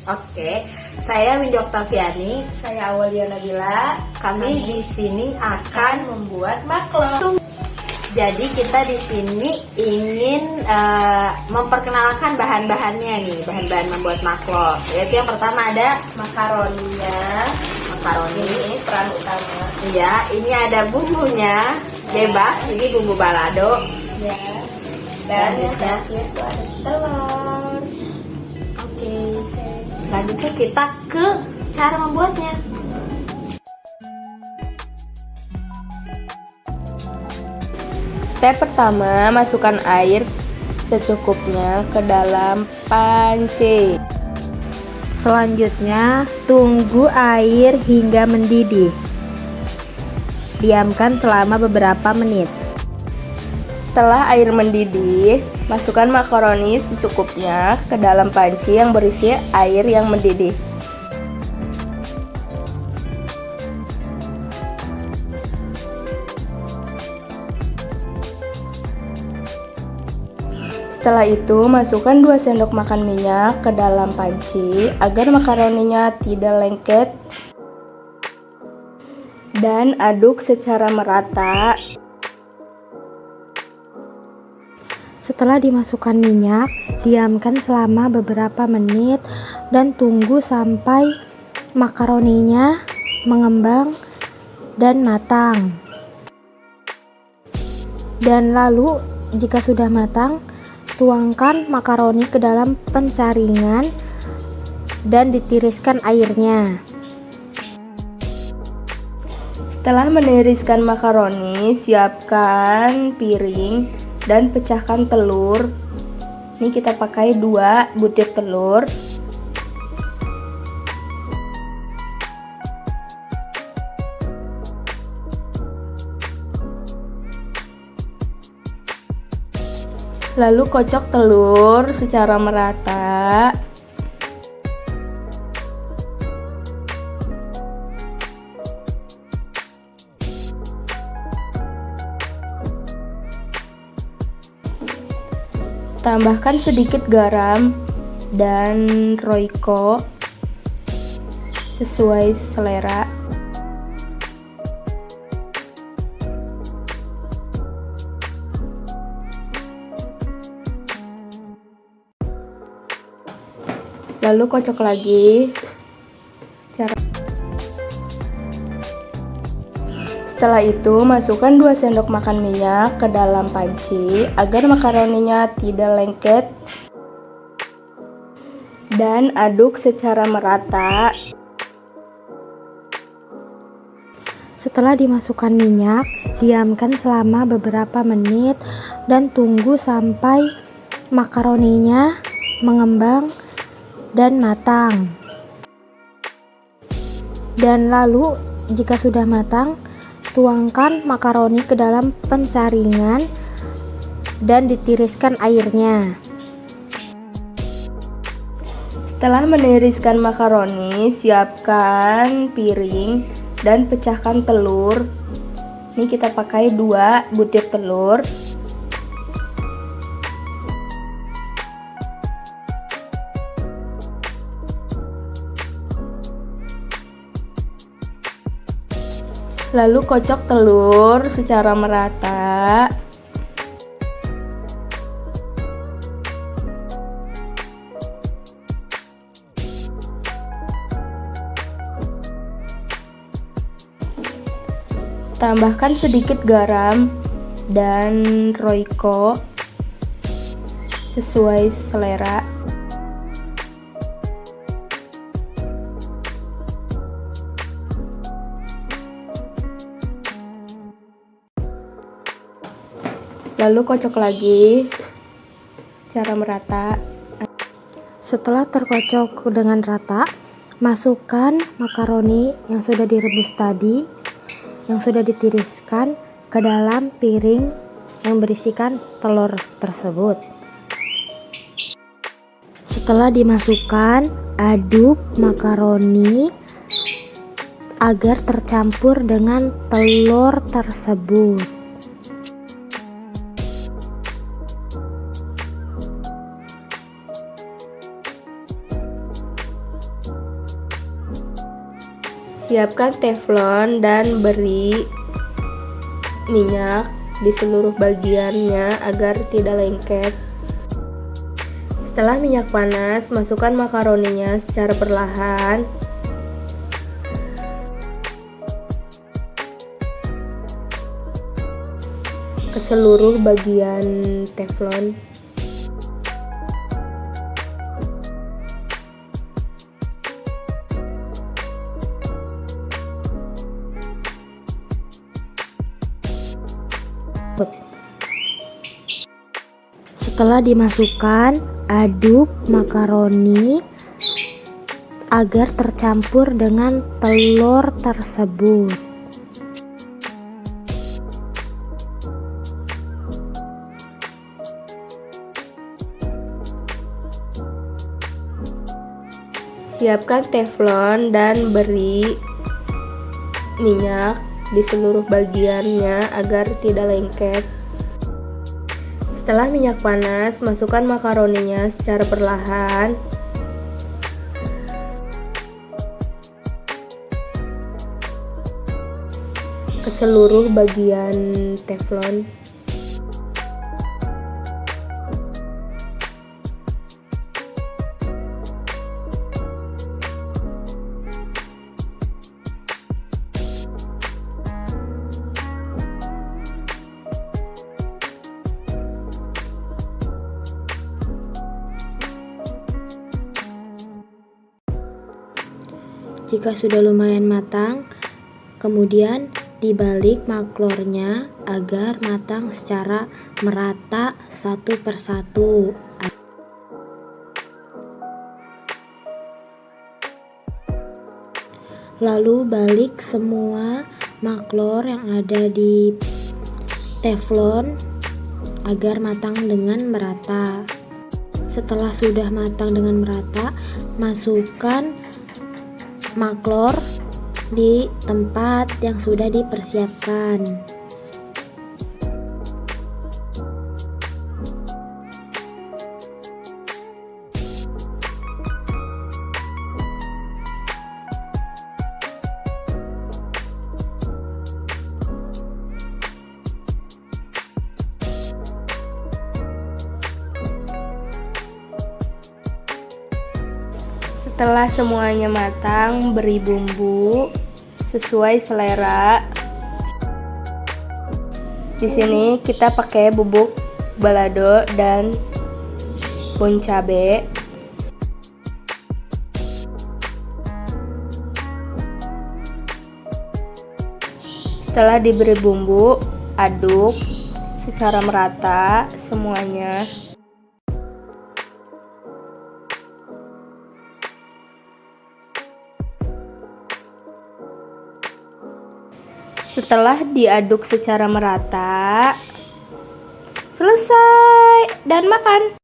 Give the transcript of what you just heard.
Oke, saya Windy Oktaviani, saya Aulia Nabila. Kami di sini akan membuat maklum. Jadi kita di sini ingin memperkenalkan bahan-bahannya nih, bahan-bahan membuat maklum. Yaitu yang pertama ada makaroninya, makaroni peran utama. Iya, ini ada bumbunya, bebas. Ini bumbu balado. Ya. Dan yang terakhir itu ada telur. Oke. Selanjutnya kita ke cara membuatnya. Step pertama, masukkan air secukupnya ke dalam panci. Selanjutnya, tunggu air hingga mendidih. Diamkan selama beberapa menit. Setelah air mendidih, masukkan makaroni secukupnya ke dalam panci yang berisi air yang mendidih. Setelah itu, masukkan 2 sendok makan minyak ke dalam panci agar makaroninya tidak lengket dan aduk secara merata. Setelah dimasukkan minyak, diamkan selama beberapa menit dan tunggu sampai makaroninya mengembang dan matang. Dan lalu jika sudah matang, tuangkan makaroni ke dalam pensaringan dan ditiriskan airnya. Setelah meniriskan makaroni, siapkan piring dan pecahkan telur. Ini kita pakai 2 butir telur. Lalu kocok telur secara merata. Tambahkan sedikit garam dan roiko sesuai selera. Lalu kocok lagi Setelah itu, masukkan 2 sendok makan minyak ke dalam panci agar makaroninya tidak lengket dan aduk secara merata. Setelah dimasukkan minyak, diamkan selama beberapa menit dan tunggu sampai makaroninya mengembang dan matang. Dan lalu jika sudah matang, tuangkan makaroni ke dalam pensaringan dan ditiriskan airnya. Setelah meniriskan makaroni, siapkan piring dan pecahkan telur. Ini kita pakai 2 butir telur. Lalu kocok telur secara merata. Tambahkan sedikit garam dan roiko sesuai selera. Lalu kocok lagi secara merata. Setelah terkocok dengan rata, masukkan makaroni yang sudah direbus tadi, yang sudah ditiriskan ke dalam piring yang berisikan telur tersebut. Setelah dimasukkan, aduk makaroni agar tercampur dengan telur tersebut. Siapkan teflon dan beri minyak di seluruh bagiannya agar tidak lengket. Setelah minyak panas, masukkan makaroninya secara perlahan. Ke seluruh bagian teflon. Setelah dimasukkan, aduk makaroni agar tercampur dengan telur tersebut. Siapkan teflon dan beri minyak di seluruh bagiannya agar tidak lengket. Setelah minyak panas, masukkan makaroninya secara perlahan. Ke seluruh bagian teflon. Jika sudah lumayan matang, kemudian dibalik maklornya agar matang secara merata satu persatu. Lalu balik semua maklor yang ada di teflon agar matang dengan merata. Setelah sudah matang dengan merata, masukkan maklor di tempat yang sudah dipersiapkan. Setelah semuanya matang, beri bumbu sesuai selera. Di sini kita pakai bubuk balado dan daun cabe. Setelah diberi bumbu, aduk secara merata semuanya. Setelah diaduk secara merata, selesai dan makan.